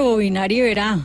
Bobinar y verá.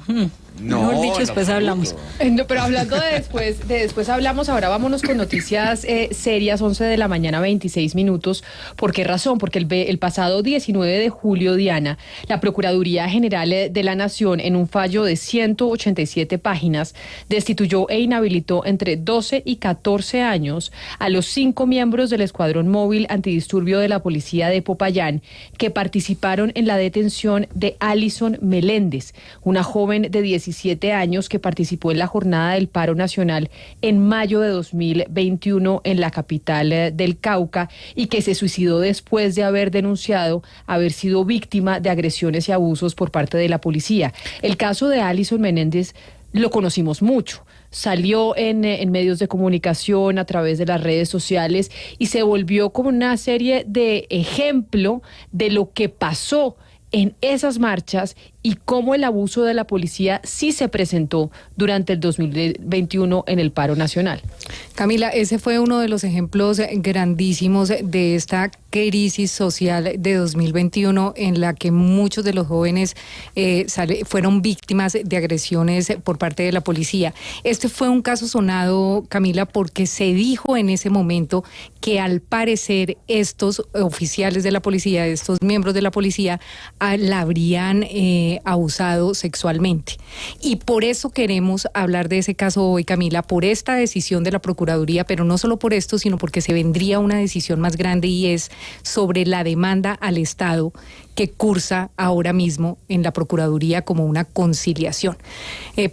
Mejor dicho, después hablamos. No, pero hablando de después hablamos, ahora vámonos con noticias serias, 11 de la mañana, 26 minutos. ¿Por qué razón? Porque el pasado 19 de julio, Diana, la Procuraduría General de la Nación, en un fallo de 187 páginas, destituyó e inhabilitó entre 12 y 14 años a los 5 miembros del Escuadrón Móvil Antidisturbio de la Policía de Popayán que participaron en la detención de Alison Meléndez, una joven de 17 años que participó en la jornada del paro nacional en mayo de 2021 en la capital del Cauca y que se suicidó después de haber denunciado haber sido víctima de agresiones y abusos por parte de la policía. El caso de Alison Meléndez lo conocimos mucho. Salió en medios de comunicación, a través de las redes sociales, y se volvió como una serie de ejemplo de lo que pasó en esas marchas y cómo el abuso de la policía sí se presentó durante el 2021 en el paro nacional. Camila, ese fue uno de los ejemplos grandísimos de esta crisis social de 2021 en la que muchos de los jóvenes fueron víctimas de agresiones por parte de la policía. Este fue un caso sonado, Camila, porque se dijo en ese momento que al parecer estos oficiales de la policía, estos miembros de la policía, la habrían abusado sexualmente. Y por eso queremos hablar de ese caso hoy, Camila, por esta decisión de la Procuraduría, pero no solo por esto, sino porque se vendría una decisión más grande y es sobre la demanda al Estado que cursa ahora mismo en la Procuraduría como una conciliación.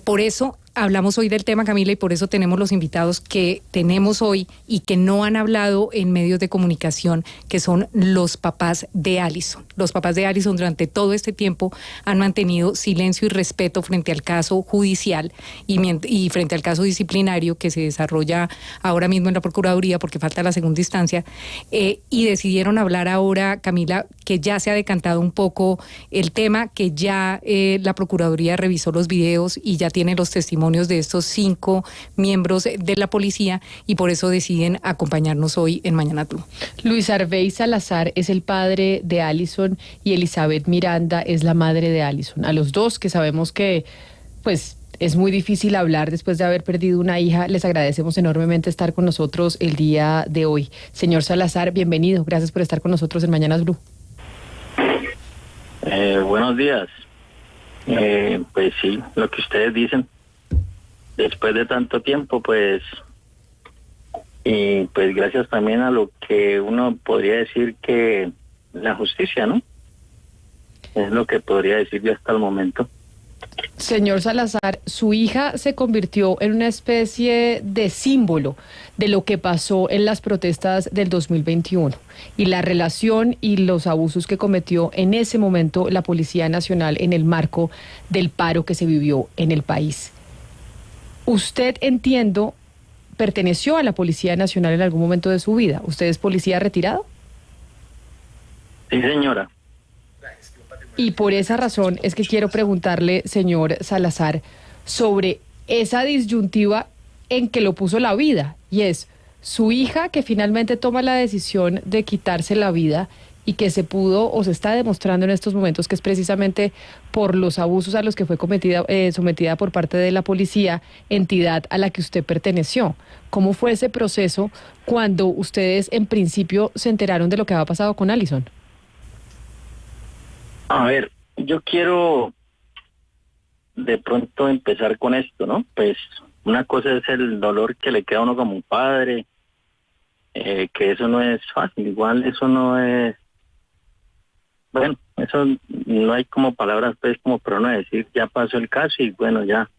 Por eso hablamos hoy del tema, Camila, y por eso tenemos los invitados que tenemos hoy y que no han hablado en medios de comunicación, que son los papás de Alison. Los papás de Alison durante todo este tiempo han mantenido silencio y respeto frente al caso judicial y frente al caso disciplinario que se desarrolla ahora mismo en la Procuraduría, porque falta la segunda instancia, y decidieron hablar ahora, Camila, que ya se ha decantado un poco el tema, que ya la Procuraduría revisó los videos y ya tiene los testimonios de estos 5 miembros de la policía y por eso deciden acompañarnos hoy en Mañana Blue. Luis Arbey Salazar es el padre de Alison y Elizabeth Miranda es la madre de Alison. A los dos, que sabemos que pues es muy difícil hablar después de haber perdido una hija, les agradecemos enormemente estar con nosotros el día de hoy. Señor Salazar, bienvenido. Gracias por estar con nosotros en Mañanas Blue. Buenos días. Pues sí, lo que ustedes dicen. Después de tanto tiempo, pues, y pues gracias también a lo que uno podría decir que la justicia, ¿no? Es lo que podría decir yo hasta el momento. Señor Salazar, su hija se convirtió en una especie de símbolo de lo que pasó en las protestas del 2021 y la relación y los abusos que cometió en ese momento la Policía Nacional en el marco del paro que se vivió en el país. Usted, entiendo, perteneció a la Policía Nacional en algún momento de su vida. ¿Usted es policía retirado? Sí, señora. Y por esa razón es que quiero preguntarle, señor Salazar, sobre esa disyuntiva en que lo puso la vida, y es su hija que finalmente toma la decisión de quitarse la vida y que se pudo o se está demostrando en estos momentos que es precisamente por los abusos a los que fue sometida por parte de la policía, entidad a la que usted perteneció. ¿Cómo fue ese proceso cuando ustedes en principio se enteraron de lo que había pasado con Alison? A ver, yo quiero de pronto empezar con esto, ¿no? Pues una cosa es el dolor que le queda a uno como un padre, que eso no es fácil, igual eso no es, bueno, eso no hay como palabras pues como para uno decir ya pasó el caso y bueno ya,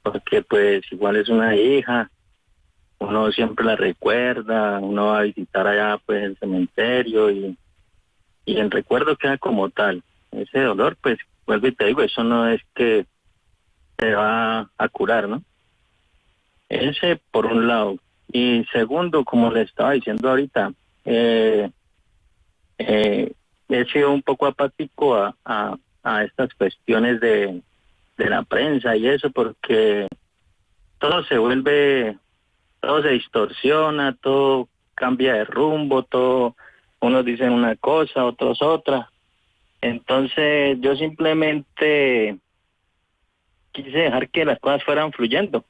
porque pues igual es una hija, uno siempre la recuerda, uno va a visitar allá pues el cementerio y el recuerdo queda como tal. Ese dolor pues vuelvo y te digo, eso no es que se va a curar, ¿no? Ese por un lado. Y segundo, como le estaba diciendo ahorita, he sido un poco apático a estas cuestiones de la prensa y eso, porque todo se vuelve, todo se distorsiona, todo cambia de rumbo, todo, unos dicen una cosa, otros otra, Entonces yo simplemente quise dejar que las cosas fueran fluyendo.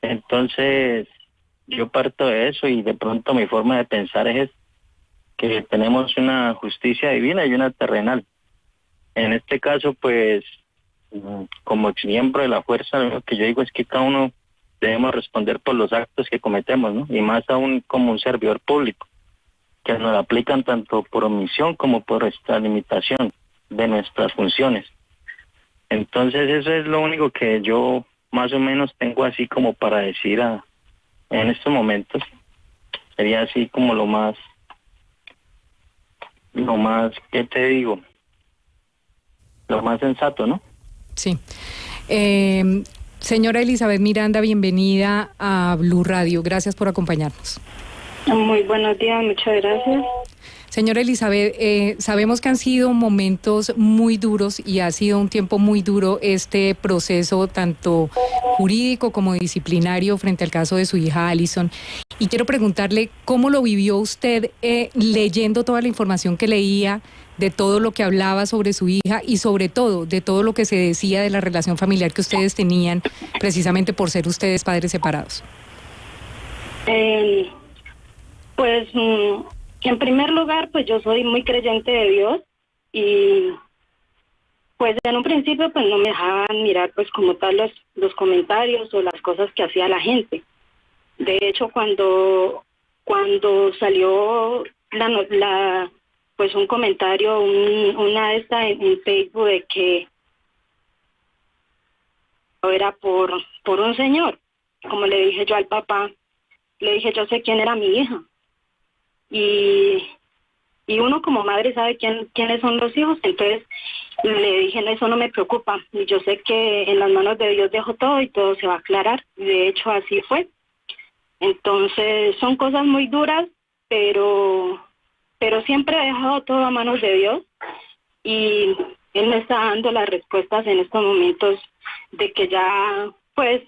Entonces yo parto de eso y de pronto mi forma de pensar es que tenemos una justicia divina y una terrenal. En este caso, pues, como miembro de la fuerza, lo que yo digo es que cada uno debemos responder por los actos que cometemos, ¿no? Y más aún como un servidor público, que nos aplican tanto por omisión como por esta limitación de nuestras funciones. Entonces eso es lo único que yo más o menos tengo así como para decir en estos momentos. Sería así como lo más, ¿qué te digo? Lo más sensato, ¿no? Sí. Señora Elizabeth Miranda, bienvenida a Blue Radio. Gracias por acompañarnos. Muy buenos días, muchas gracias. Señora Elizabeth, sabemos que han sido momentos muy duros y ha sido un tiempo muy duro este proceso, tanto jurídico como disciplinario, frente al caso de su hija Alison. Y quiero preguntarle cómo lo vivió usted leyendo toda la información que leía, de todo lo que hablaba sobre su hija y sobre todo de todo lo que se decía de la relación familiar que ustedes tenían, precisamente por ser ustedes padres separados. Pues en primer lugar, pues yo soy muy creyente de Dios y pues en un principio pues no me dejaban mirar pues como tal los comentarios o las cosas que hacía la gente. De hecho, cuando salió pues un comentario, una de estas en Facebook de que era por un señor, como le dije yo al papá, le dije yo sé quién era mi hija. Y uno como madre sabe quiénes son los hijos, entonces le dije, no, eso no me preocupa, y yo sé que en las manos de Dios dejo todo y todo se va a aclarar, de hecho así fue. Entonces son cosas muy duras, pero siempre he dejado todo a manos de Dios y Él me está dando las respuestas en estos momentos de que ya pues...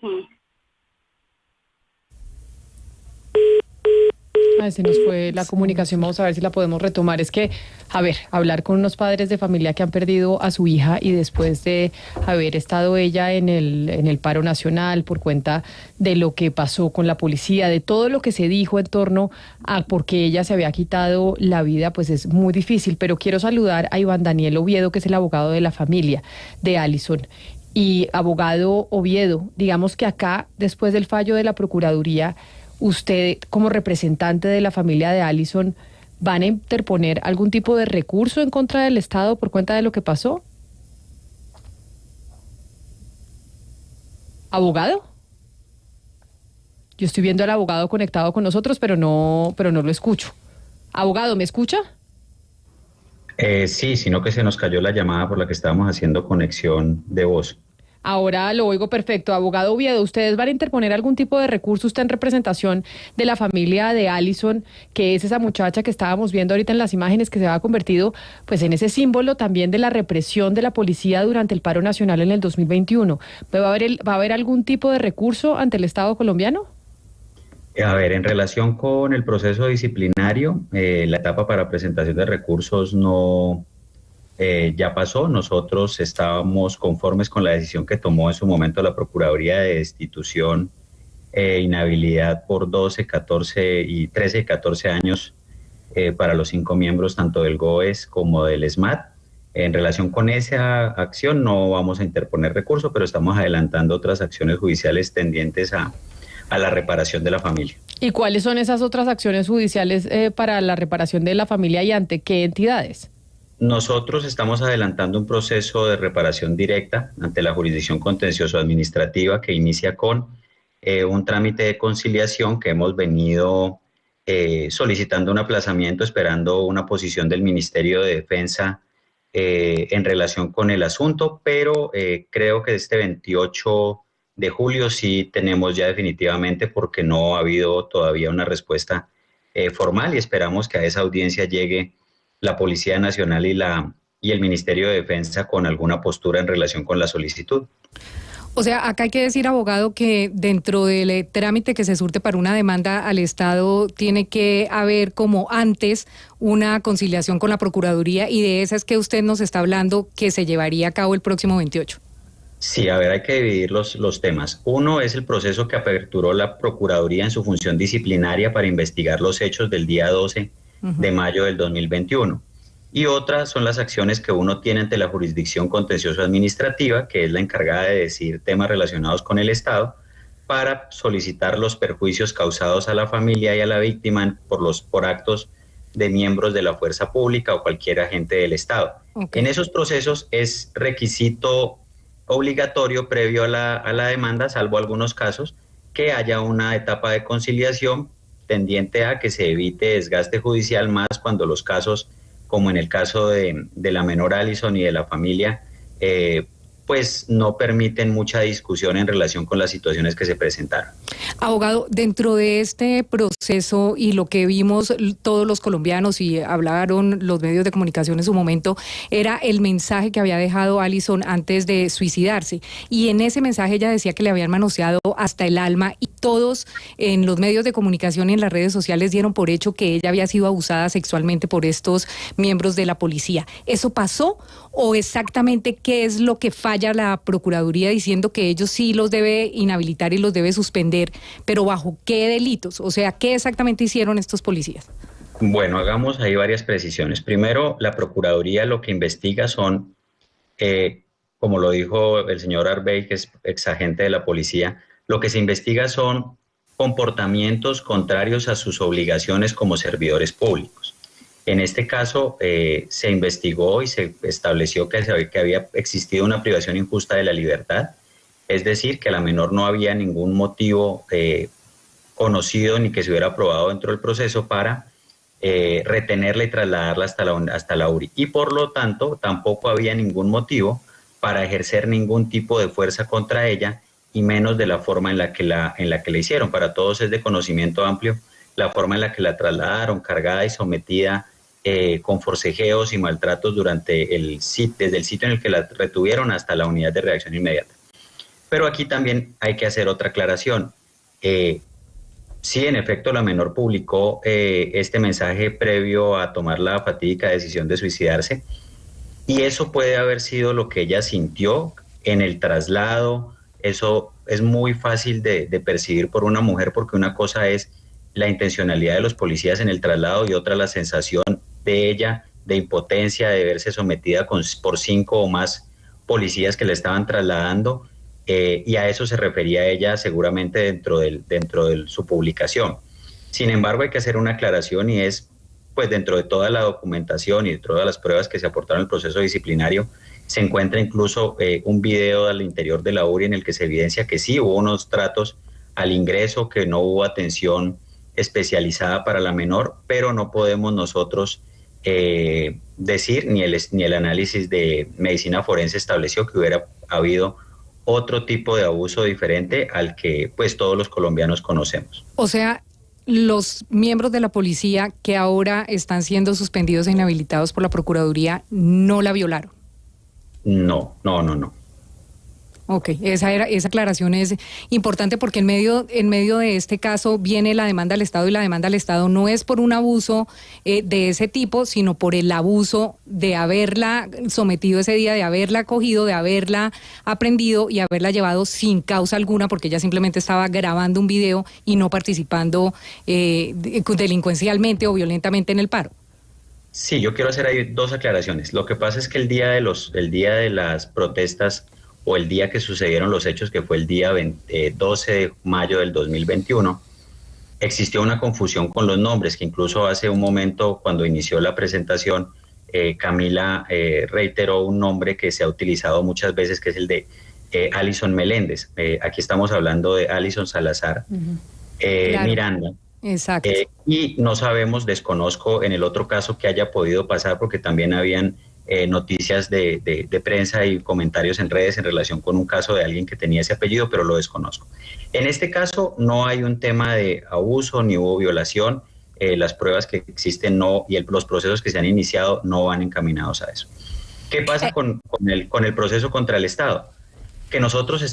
Se nos fue la comunicación, vamos a ver si la podemos retomar. Es que, a ver, hablar con unos padres de familia que han perdido a su hija y después de haber estado ella en el paro nacional por cuenta de lo que pasó con la policía, de todo lo que se dijo en torno a por qué ella se había quitado la vida, pues es muy difícil. Pero quiero saludar a Iván Daniel Oviedo, que es el abogado de la familia de Alison. Y abogado Oviedo, digamos que acá, después del fallo de la Procuraduría, usted, como representante de la familia de Alison, ¿van a interponer algún tipo de recurso en contra del Estado por cuenta de lo que pasó? ¿Abogado? Yo estoy viendo al abogado conectado con nosotros, pero no lo escucho. Abogado, ¿me escucha? Sí, sino que se nos cayó la llamada por la que estábamos haciendo conexión de voz. Ahora lo oigo perfecto. Abogado Oviedo, ¿ustedes van a interponer algún tipo de recurso usted en representación de la familia de Alison, que es esa muchacha que estábamos viendo ahorita en las imágenes, que se ha convertido pues en ese símbolo también de la represión de la policía durante el paro nacional en el 2021? ¿Va a haber algún tipo de recurso ante el Estado colombiano? A ver, en relación con el proceso disciplinario, la etapa para presentación de recursos no... ya pasó. Nosotros estábamos conformes con la decisión que tomó en su momento la Procuraduría de destitución inhabilidad por 12, 14 y 13 y 14 años para los 5 miembros tanto del GOES como del SMAT. En relación con esa acción no vamos a interponer recurso, pero estamos adelantando otras acciones judiciales tendientes a la reparación de la familia. ¿Y cuáles son esas otras acciones judiciales para la reparación de la familia y ante qué entidades? Nosotros estamos adelantando un proceso de reparación directa ante la jurisdicción contencioso-administrativa que inicia con un trámite de conciliación que hemos venido solicitando un aplazamiento, esperando una posición del Ministerio de Defensa en relación con el asunto, pero creo que este 28 de julio sí tenemos ya definitivamente, porque no ha habido todavía una respuesta formal, y esperamos que a esa audiencia llegue la Policía Nacional y el Ministerio de Defensa con alguna postura en relación con la solicitud. O sea, acá hay que decir, abogado, que dentro del trámite que se surte para una demanda al Estado tiene que haber como antes una conciliación con la Procuraduría, y de esa es que usted nos está hablando que se llevaría a cabo el próximo 28. Sí, a ver, hay que dividir los temas. Uno es el proceso que aperturó la Procuraduría en su función disciplinaria para investigar los hechos del día 12 de mayo del 2021. Y otras son las acciones que uno tiene ante la jurisdicción contencioso administrativa, que es la encargada de decidir temas relacionados con el Estado, para solicitar los perjuicios causados a la familia y a la víctima por actos de miembros de la fuerza pública o cualquier agente del Estado. Okay. En esos procesos es requisito obligatorio previo a la demanda, salvo algunos casos, que haya una etapa de conciliación tendiente a que se evite desgaste judicial, más cuando los casos, como en el caso de la menor Alison y de la familia, pues no permiten mucha discusión en relación con las situaciones que se presentaron. Abogado, dentro de este proceso y lo que vimos todos los colombianos y hablaron los medios de comunicación en su momento, era el mensaje que había dejado Alison antes de suicidarse. Y en ese mensaje ella decía que le habían manoseado hasta el alma, y todos en los medios de comunicación y en las redes sociales dieron por hecho que ella había sido abusada sexualmente por estos miembros de la policía. ¿Eso pasó o exactamente qué es lo que falla la Procuraduría diciendo que ellos sí los debe inhabilitar y los debe suspender, pero bajo qué delitos? O sea, ¿qué exactamente hicieron estos policías? Bueno, hagamos ahí varias precisiones. Primero, la Procuraduría lo que investiga son, como lo dijo el señor Arbey, que es exagente de la policía, lo que se investiga son comportamientos contrarios a sus obligaciones como servidores públicos. En este caso, se investigó y se estableció que había existido una privación injusta de la libertad, es decir, que a la menor no había ningún motivo conocido ni que se hubiera aprobado dentro del proceso para retenerla y trasladarla hasta la URI. Y por lo tanto, tampoco había ningún motivo para ejercer ningún tipo de fuerza contra ella, y menos de la forma en la que la hicieron. Para todos es de conocimiento amplio la forma en la que la trasladaron, cargada y sometida con forcejeos y maltratos desde el sitio en el que la retuvieron hasta la unidad de reacción inmediata. Pero aquí también hay que hacer otra aclaración. Sí, en efecto, la menor publicó este mensaje previo a tomar la fatídica decisión de suicidarse, y eso puede haber sido lo que ella sintió en el traslado. Eso es muy fácil de percibir por una mujer, porque una cosa es la intencionalidad de los policías en el traslado y otra la sensación de ella de impotencia, de verse sometida por 5 o más policías que le estaban trasladando, y a eso se refería ella seguramente dentro de su publicación. Sin embargo, hay que hacer una aclaración, y es, pues dentro de toda la documentación y de todas las pruebas que se aportaron al proceso disciplinario, se encuentra incluso un video al interior de la URI en el que se evidencia que sí hubo unos tratos al ingreso, que no hubo atención especializada para la menor, pero no podemos nosotros decir, ni el análisis de medicina forense estableció que hubiera habido otro tipo de abuso diferente al que pues todos los colombianos conocemos. O sea, los miembros de la policía que ahora están siendo suspendidos e inhabilitados por la Procuraduría no la violaron. No. Ok, esa aclaración es importante, porque en medio de este caso viene la demanda al Estado, y la demanda al Estado no es por un abuso de ese tipo, sino por el abuso de haberla sometido ese día, de haberla cogido, de haberla aprendido y haberla llevado sin causa alguna, porque ella simplemente estaba grabando un video y no participando delincuencialmente o violentamente en el paro. Sí, yo quiero hacer ahí dos aclaraciones. Lo que pasa es que el día de las protestas, o el día que sucedieron los hechos, que fue el día 12 de mayo del 2021, existió una confusión con los nombres, que incluso hace un momento, cuando inició la presentación, Camila reiteró un nombre que se ha utilizado muchas veces, que es el de Alison Meléndez. Aquí estamos hablando de Alison Salazar claro. Miranda. Exacto. Y no sabemos, desconozco en el otro caso que haya podido pasar, porque también habían noticias de prensa y comentarios en redes en relación con un caso de alguien que tenía ese apellido, pero lo desconozco. En este caso no hay un tema de abuso ni hubo violación. Las pruebas que existen los procesos que se han iniciado no van encaminados a eso. ¿Qué pasa con el proceso contra el Estado? que nosotros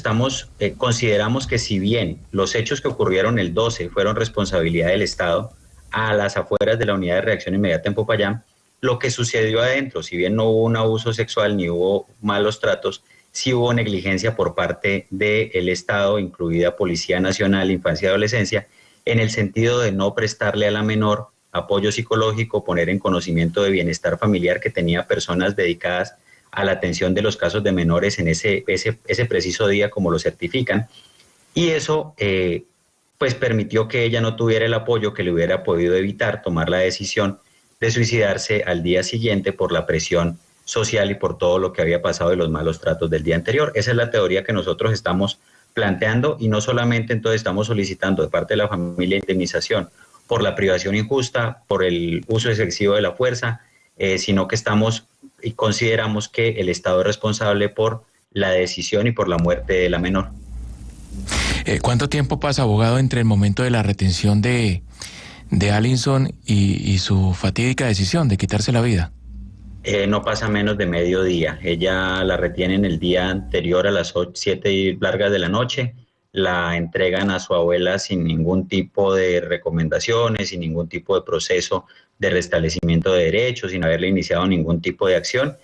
consideramos que si bien los hechos que ocurrieron el 12 fueron responsabilidad del Estado, a las afueras de la unidad de reacción inmediata en Popayán, lo que sucedió adentro, si bien no hubo un abuso sexual ni hubo malos tratos, sí hubo negligencia por parte del Estado, incluida Policía Nacional, Infancia y Adolescencia, en el sentido de no prestarle a la menor apoyo psicológico, poner en conocimiento de bienestar familiar que tenía personas dedicadas a la atención de los casos de menores en ese preciso día, como lo certifican, y eso pues permitió que ella no tuviera el apoyo que le hubiera podido evitar tomar la decisión de suicidarse al día siguiente por la presión social y por todo lo que había pasado y los malos tratos del día anterior. Esa es la teoría que nosotros estamos planteando, y no solamente entonces estamos solicitando de parte de la familia indemnización por la privación injusta, por el uso excesivo de la fuerza, sino que estamos y consideramos que el Estado es responsable por la decisión y por la muerte de la menor. ¿Cuánto tiempo pasa, abogado, entre el momento de la retención de Alison y su fatídica decisión de quitarse la vida? No pasa menos de mediodía. Ella la retienen el día anterior a las 7 largas de la noche, la entregan a su abuela sin ningún tipo de recomendaciones, sin ningún tipo de proceso de restablecimiento de derechos, sin haberle iniciado ningún tipo de acción,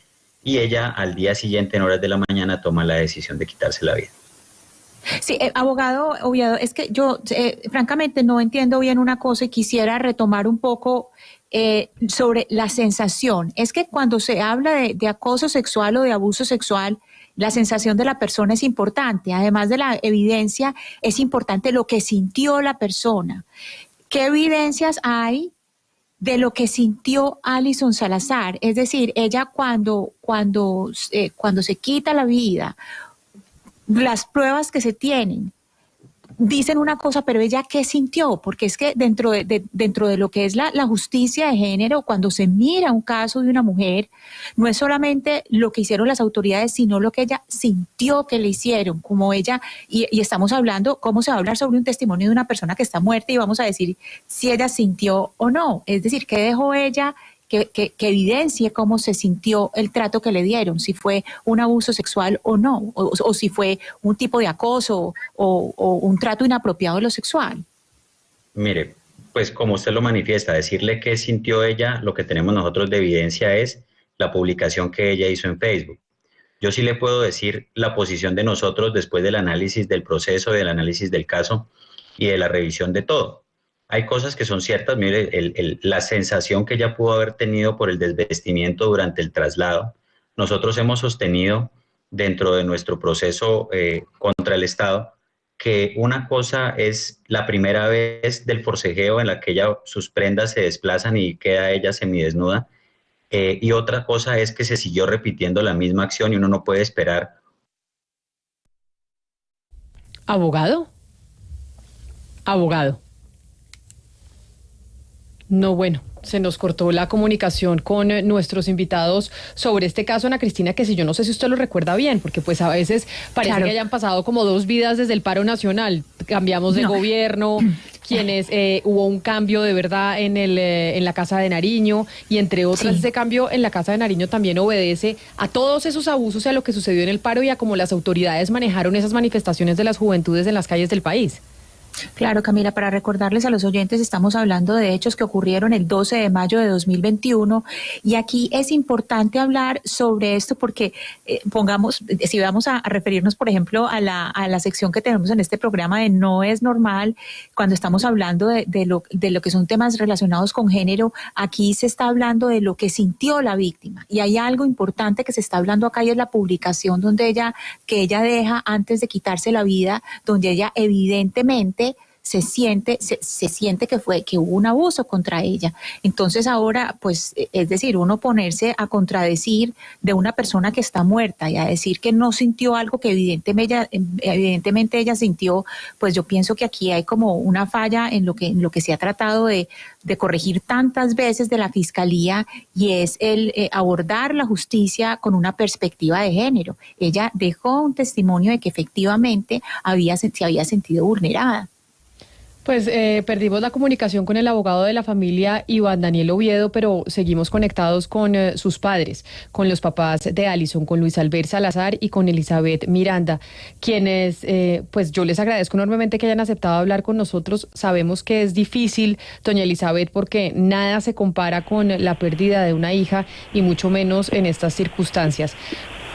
y ella al día siguiente en horas de la mañana toma la decisión de quitarse la vida. Sí, abogado Oviedo, es que yo francamente no entiendo bien una cosa y quisiera retomar un poco sobre la sensación. Es que cuando se habla de acoso sexual o de abuso sexual, la sensación de la persona es importante. Además de la evidencia, es importante lo que sintió la persona. ¿Qué evidencias hay de lo que sintió Alison Salazar? Es decir, ella cuando se quita la vida, las pruebas que se tienen dicen una cosa, pero ella ¿qué sintió? Porque es que dentro de lo que es la justicia de género, cuando se mira un caso de una mujer, no es solamente lo que hicieron las autoridades, sino lo que ella sintió que le hicieron, como ella, y estamos hablando, ¿cómo se va a hablar sobre un testimonio de una persona que está muerta y vamos a decir si ella sintió o no? Es decir, ¿qué dejó ella que evidencie cómo se sintió el trato que le dieron, si fue un abuso sexual o no, o si fue un tipo de acoso o un trato inapropiado de lo sexual? Mire, pues como usted lo manifiesta, decirle qué sintió ella, lo que tenemos nosotros de evidencia es la publicación que ella hizo en Facebook. Yo sí le puedo decir la posición de nosotros después del análisis del proceso, del análisis del caso y de la revisión de todo. Hay cosas que son ciertas, mire, la sensación que ella pudo haber tenido por el desvestimiento durante el traslado. Nosotros hemos sostenido dentro de nuestro proceso contra el Estado que una cosa es la primera vez del forcejeo en la que sus prendas se desplazan y queda ella semidesnuda, y otra cosa es que se siguió repitiendo la misma acción y uno no puede esperar. ¿Abogado? No, bueno, se nos cortó la comunicación con nuestros invitados sobre este caso, Ana Cristina, que si yo no sé si usted lo recuerda bien, porque pues a veces parece que hayan pasado como 2 vidas desde el paro nacional. Cambiamos de gobierno, hubo un cambio de verdad en la Casa de Nariño, y entre otras ese cambio en la Casa de Nariño también obedece a todos esos abusos y a lo que sucedió en el paro y a cómo las autoridades manejaron esas manifestaciones de las juventudes en las calles del país. Claro, Camila, para recordarles a los oyentes, estamos hablando de hechos que ocurrieron el 12 de mayo de 2021, y aquí es importante hablar sobre esto porque si vamos a referirnos, por ejemplo, a la sección que tenemos en este programa de No es normal, cuando estamos hablando de lo que son temas relacionados con género, aquí se está hablando de lo que sintió la víctima, y hay algo importante que se está hablando acá, y es la publicación que ella deja antes de quitarse la vida, donde ella evidentemente se siente que hubo un abuso contra ella. Entonces ahora, pues, es decir, uno ponerse a contradecir de una persona que está muerta y a decir que no sintió algo que evidentemente ella sintió, pues yo pienso que aquí hay como una falla en lo que se ha tratado de corregir tantas veces de la Fiscalía, y es el abordar la justicia con una perspectiva de género. Ella dejó un testimonio de que efectivamente se había sentido vulnerada. Pues perdimos la comunicación con el abogado de la familia, Iván Daniel Oviedo, pero seguimos conectados con sus padres, con los papás de Alison, con Luis Albert Salazar y con Elizabeth Miranda, quienes, pues yo les agradezco enormemente que hayan aceptado hablar con nosotros. Sabemos que es difícil, doña Elizabeth, porque nada se compara con la pérdida de una hija y mucho menos en estas circunstancias.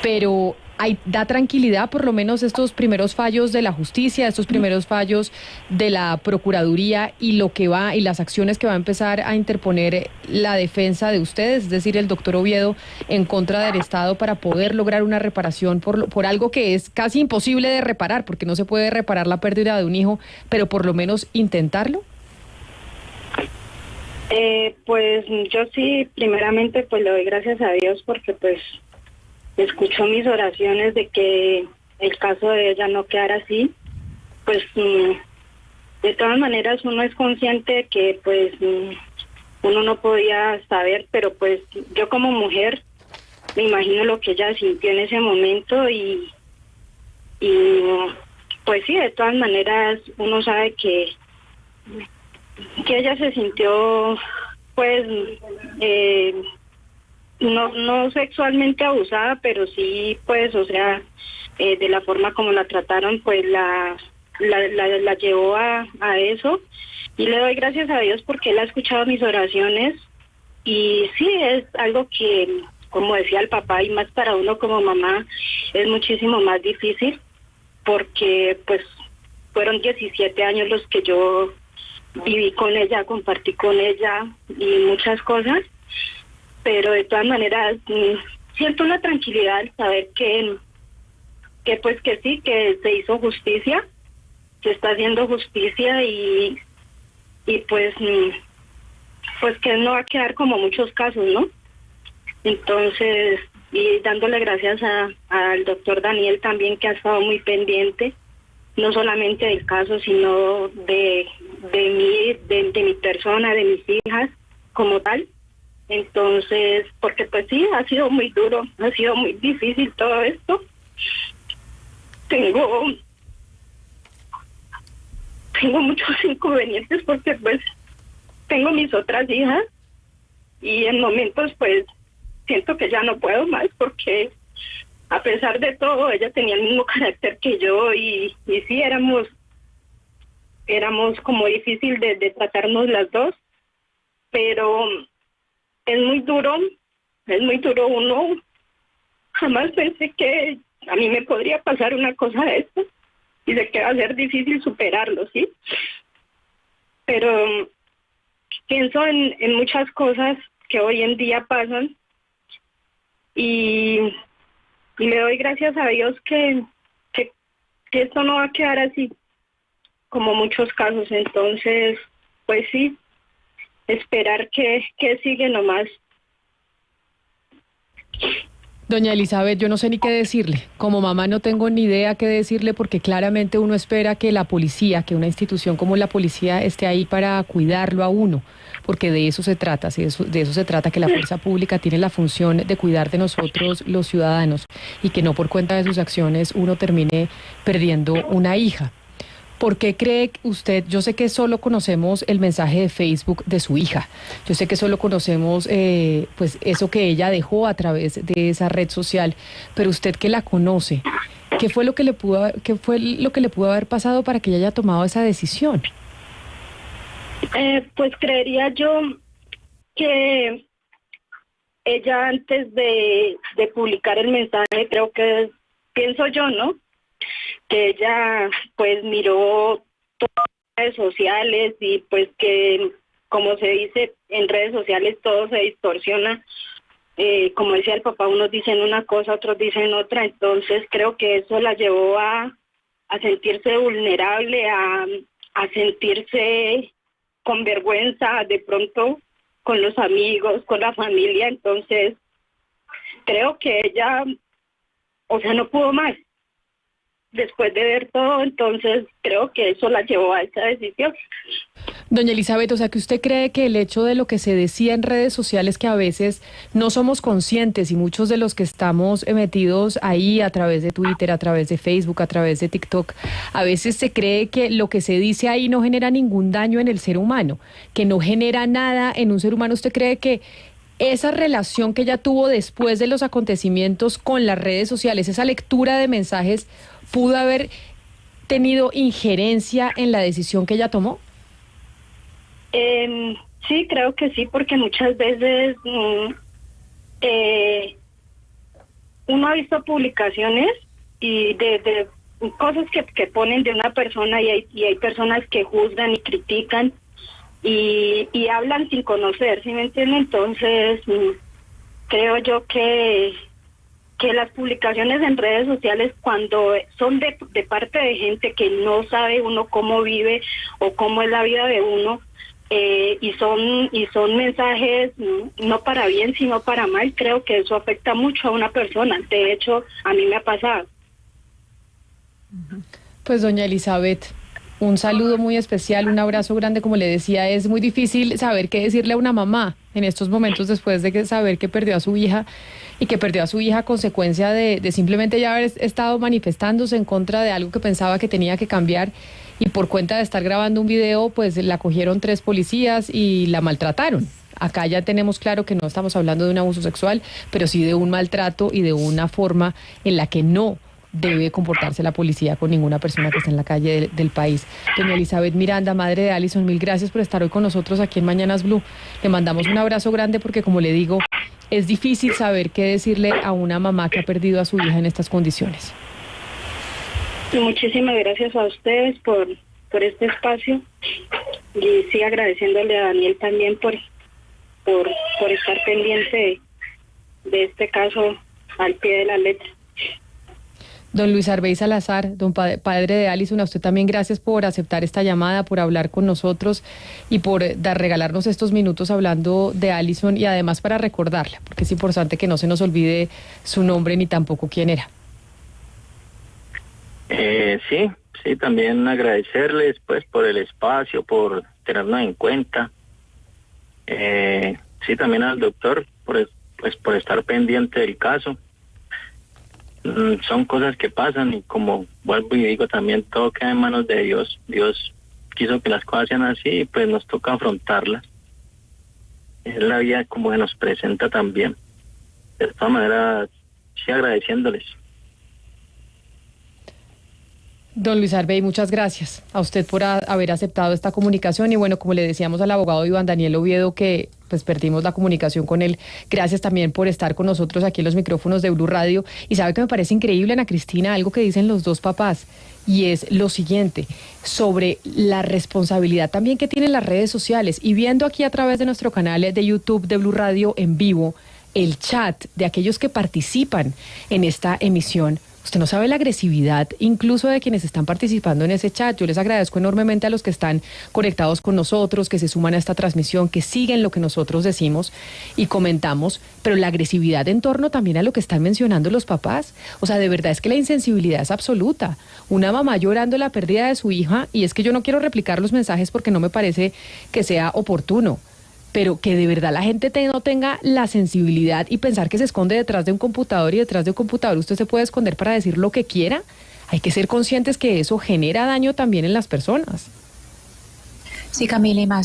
Pero da tranquilidad por lo menos estos primeros fallos de la justicia, estos primeros fallos de la Procuraduría y lo que va y las acciones que va a empezar a interponer la defensa de ustedes, es decir, el doctor Oviedo, en contra del Estado para poder lograr una reparación por algo que es casi imposible de reparar, porque no se puede reparar la pérdida de un hijo, pero por lo menos intentarlo. Pues yo sí, primeramente pues le doy gracias a Dios porque pues escuchó mis oraciones de que el caso de ella no quedara así. Pues de todas maneras uno es consciente de que pues uno no podía saber, pero pues yo como mujer me imagino lo que ella sintió en ese momento y pues sí, de todas maneras uno sabe que ella se sintió pues no sexualmente abusada, pero sí pues, o sea, de la forma como la trataron, pues la llevó a eso. Y le doy gracias a Dios porque él ha escuchado mis oraciones y sí, es algo que, como decía el papá, y más para uno como mamá, es muchísimo más difícil porque pues fueron 17 años los que yo viví con ella, compartí con ella y muchas cosas. Pero de todas maneras siento una tranquilidad al saber que pues que sí, que se hizo justicia, se está haciendo justicia y pues que no va a quedar como muchos casos, ¿no? Entonces, y dándole gracias al doctor Daniel también, que ha estado muy pendiente, no solamente del caso, sino de mí, de mi persona, de mis hijas como tal. Entonces, porque pues sí, ha sido muy duro, ha sido muy difícil todo esto. Tengo muchos inconvenientes porque pues tengo mis otras hijas y en momentos pues siento que ya no puedo más porque a pesar de todo ella tenía el mismo carácter que yo y sí éramos como difícil de tratarnos las dos, pero es muy duro uno. Jamás pensé que a mí me podría pasar una cosa de esto y de que va a ser difícil superarlo, ¿sí? Pero pienso en muchas cosas que hoy en día pasan y le doy gracias a Dios que esto no va a quedar así como muchos casos. Entonces, pues sí, esperar que sigue nomás. Doña Elizabeth, yo no sé ni qué decirle. Como mamá no tengo ni idea qué decirle porque claramente uno espera que la policía, que una institución como la policía esté ahí para cuidarlo a uno, porque de eso se trata, de eso se trata, que la fuerza pública tiene la función de cuidar de nosotros los ciudadanos y que no por cuenta de sus acciones uno termine perdiendo una hija. ¿Por qué cree usted? Yo sé que solo conocemos el mensaje de Facebook de su hija. Yo sé que solo conocemos pues eso que ella dejó a través de esa red social. Pero usted que la conoce, ¿qué fue lo que le pudo haber pasado para que ella haya tomado esa decisión? Pues creería yo que ella antes de publicar el mensaje, pienso yo, ¿no? Que ella pues miró todas las redes sociales y pues que, como se dice, en redes sociales todo se distorsiona. Como decía el papá, unos dicen una cosa, otros dicen otra. Entonces creo que eso la llevó a sentirse vulnerable, a sentirse con vergüenza de pronto con los amigos, con la familia. Entonces creo que ella, o sea, no pudo más. Después de ver todo, entonces creo que eso la llevó a esa decisión. Doña Elizabeth, o sea que usted cree que el hecho de lo que se decía en redes sociales, que a veces no somos conscientes y muchos de los que estamos metidos ahí a través de Twitter, a través de Facebook, a través de TikTok, a veces se cree que lo que se dice ahí no genera ningún daño en el ser humano, que no genera nada en un ser humano. ¿Usted cree que esa relación que ella tuvo después de los acontecimientos con las redes sociales, esa lectura de mensajes, pudo haber tenido injerencia en la decisión que ella tomó? Sí, creo que sí, porque muchas veces uno ha visto publicaciones y de cosas que ponen de una persona y hay personas que juzgan y critican y hablan sin conocer, ¿sí me entienden? Entonces, creo yo que las publicaciones en redes sociales, cuando son de parte de gente que no sabe uno cómo vive o cómo es la vida de uno, y son mensajes no para bien sino para mal, creo que eso afecta mucho a una persona. De hecho, a mí me ha pasado. Pues doña Elizabeth, un saludo muy especial, un abrazo grande. Como le decía, es muy difícil saber qué decirle a una mamá en estos momentos después de saber que perdió a su hija, y que perdió a su hija a consecuencia de simplemente ya haber estado manifestándose en contra de algo que pensaba que tenía que cambiar, y por cuenta de estar grabando un video, pues la cogieron 3 policías y la maltrataron. Acá ya tenemos claro que no estamos hablando de un abuso sexual, pero sí de un maltrato y de una forma en la que no debe comportarse la policía con ninguna persona que esté en la calle del país. Doña Elizabeth Miranda, madre de Alison, mil gracias por estar hoy con nosotros aquí en Mañanas Blue. Le mandamos un abrazo grande porque, como le digo, es difícil saber qué decirle a una mamá que ha perdido a su hija en estas condiciones. Muchísimas gracias a ustedes por este espacio, y sí agradeciéndole a Daniel también por estar pendiente de este caso al pie de la letra. Don Luis Arbey Salazar, padre de Alison, a usted también gracias por aceptar esta llamada, por hablar con nosotros y por regalarnos estos minutos hablando de Alison, y además para recordarla, porque es importante que no se nos olvide su nombre ni tampoco quién era. Sí, también agradecerles pues por el espacio, por tenernos en cuenta. Sí, también al doctor por estar pendiente del caso. Son cosas que pasan, y como vuelvo y digo, también todo queda en manos de Dios. Dios quiso que las cosas sean así y pues nos toca afrontarlas. Es la vida como que nos presenta también. De todas maneras, sí, agradeciéndoles. Don Luis Arbey, muchas gracias a usted por haber aceptado esta comunicación, y bueno, como le decíamos al abogado Iván Daniel Oviedo, que pues perdimos la comunicación con él, gracias también por estar con nosotros aquí en los micrófonos de Blue Radio. Y sabe que me parece increíble, Ana Cristina, algo que dicen los dos papás, y es lo siguiente, sobre la responsabilidad también que tienen las redes sociales, y viendo aquí a través de nuestro canal de YouTube de Blue Radio en vivo, el chat de aquellos que participan en esta emisión. Usted no sabe la agresividad incluso de quienes están participando en ese chat. Yo les agradezco enormemente a los que están conectados con nosotros, que se suman a esta transmisión, que siguen lo que nosotros decimos y comentamos, pero la agresividad en torno también a lo que están mencionando los papás. O sea, de verdad es que la insensibilidad es absoluta. Una mamá llorando la pérdida de su hija, y es que yo no quiero replicar los mensajes porque no me parece que sea oportuno, pero que de verdad la gente no tenga la sensibilidad y pensar que se esconde detrás de un computador, y detrás de un computador usted se puede esconder para decir lo que quiera. Hay que ser conscientes que eso genera daño también en las personas. Sí, Camila, y más